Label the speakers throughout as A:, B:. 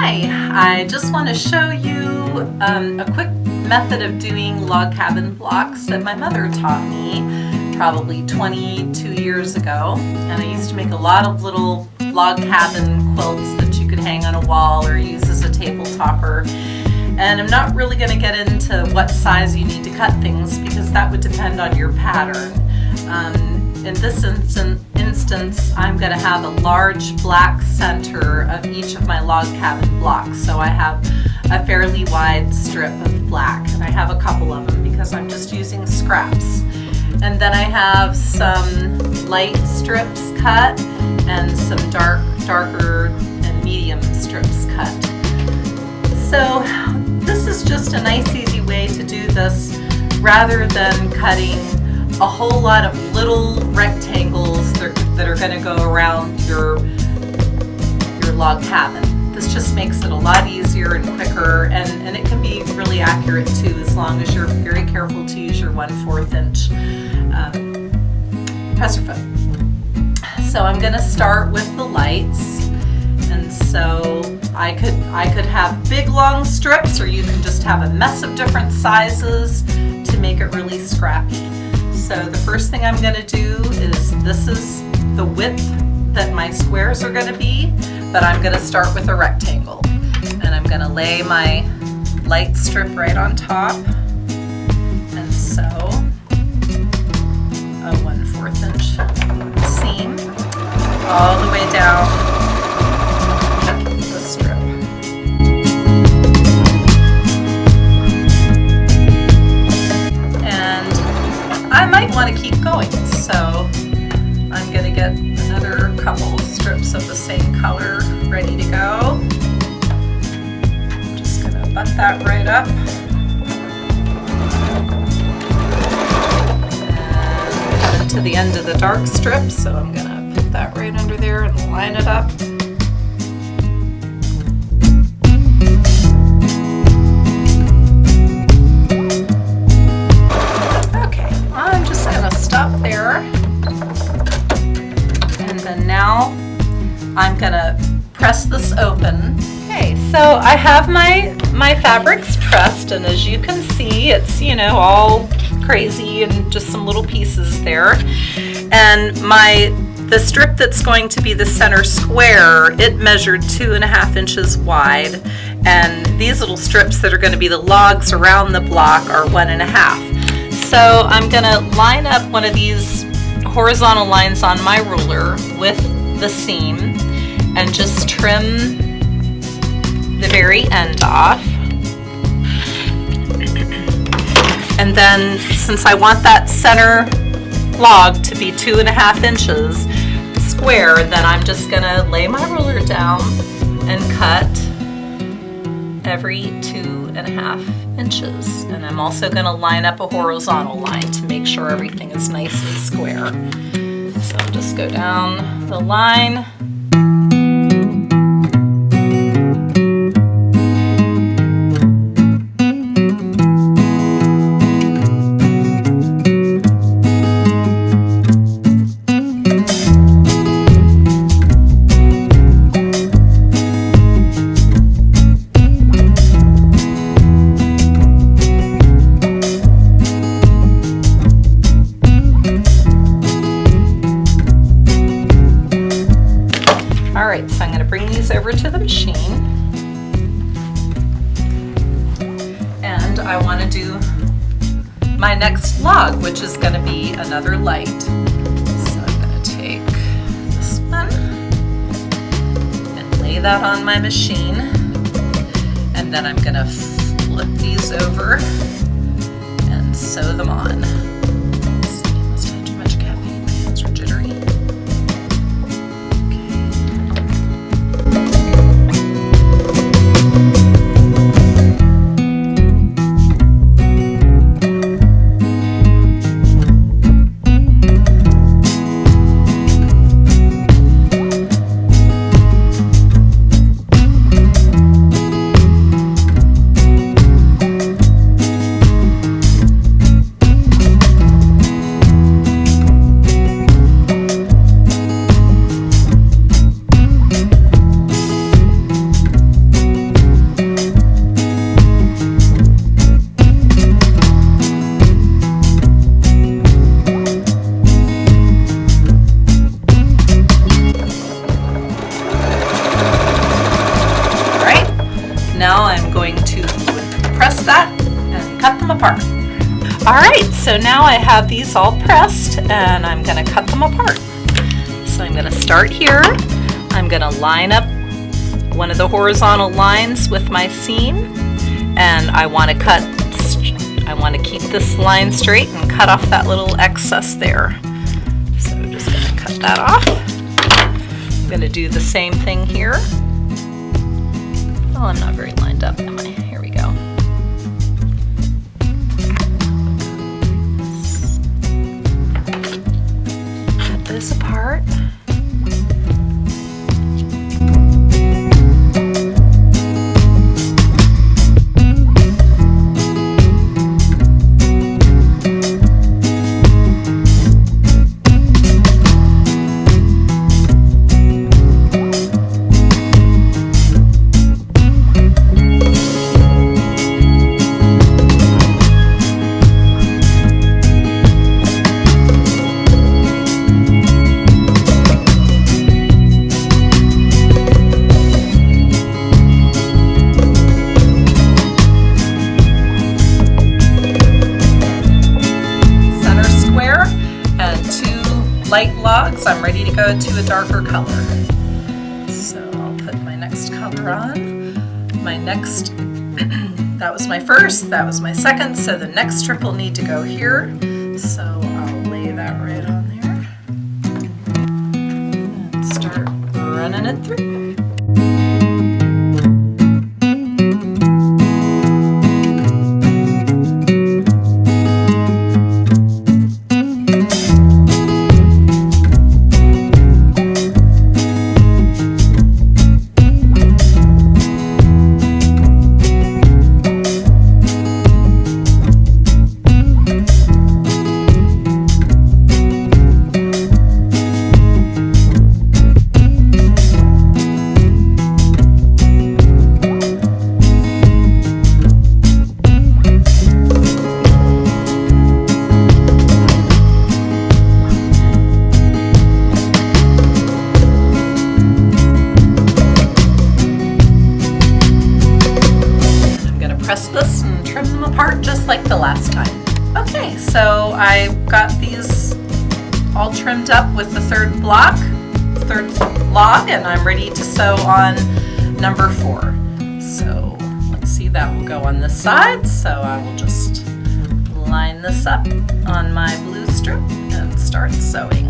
A: Hi, I just want to show you a quick method of doing log cabin blocks that my mother taught me probably 22 years ago. And I used to make a lot of little log cabin quilts that you could hang on a wall or use as a table topper. And I'm not really going to get into what size you need to cut things because that would depend on your pattern. In this instance, I'm going to have a large black center of each of my log cabin blocks. So I have a fairly wide strip of black, and I have a couple of them because I'm just using scraps. And then I have some light strips cut and some darker and medium strips cut. So this is just a nice easy way to do this rather than cutting a whole lot of little rectangles that are going to go around your log cabin. This just makes it a lot easier and quicker, and it can be really accurate too, as long as you're very careful to use your 1/4 inch presser foot. So I'm going to start with the lights, and so I could have big long strips, or you can just have a mess of different sizes to make it really scrappy. So the first thing I'm going to do is, this is the width that my squares are going to be, but I'm going to start with a rectangle. And I'm going to lay my light strip right on top, and sew a 1/4 inch seam all the way down the strip. I might want to keep going, so I'm going to get another couple strips of the same color ready to go. I'm just going to butt that right up. And coming to the end of the dark strip, so I'm going to put that right under there and line it up. Stop there, and then now I'm gonna press this open. Okay, so I have my fabrics pressed, and as you can see, it's, you know, all crazy and just some little pieces there. And the strip that's going to be the center square, it measured 2.5 inches wide, and these little strips that are going to be the logs around the block are 1.5. So I'm going to line up one of these horizontal lines on my ruler with the seam and just trim the very end off. And then, since I want that center log to be 2.5 inches square, then I'm just going to lay my ruler down and cut every 2.5 inches. And I'm also going to line up a horizontal line to make sure everything is nice and square. So I'll just go down the line. Alright, so I'm going to bring these over to the machine, and I want to do my next log, which is going to be another light. So I'm going to take this one and lay that on my machine, and then I'm going to flip these over and sew them on. Must have too much caffeine, my hands are jittery. that and cut them apart. All right, so now I have these all pressed and I'm gonna cut them apart. So I'm gonna start here. I'm gonna line up one of the horizontal lines with my seam, and I want to keep this line straight and cut off that little excess there. So I'm just gonna cut that off. I'm gonna do the same thing here. Oh, I'm not very lined up, am I? Here we go. Cut this apart. Light logs, I'm ready to go to a darker color. So I'll put my next color on. My next, that was my first, that was my second, so the next strip will need to go here. So I'll lay that right on there and start running it through. Press this and trim them apart just like the last time. Okay, so I got these all trimmed up with the third log, and I'm ready to sew on number 4. So let's see, that will go on this side. So I will just line this up on my blue strip and start sewing.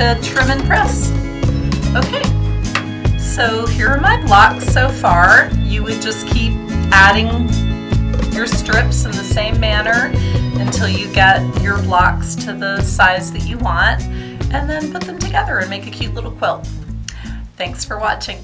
A: To trim and press. Okay, so here are my blocks so far. You would just keep adding your strips in the same manner until you get your blocks to the size that you want, and then put them together and make a cute little quilt. Thanks for watching.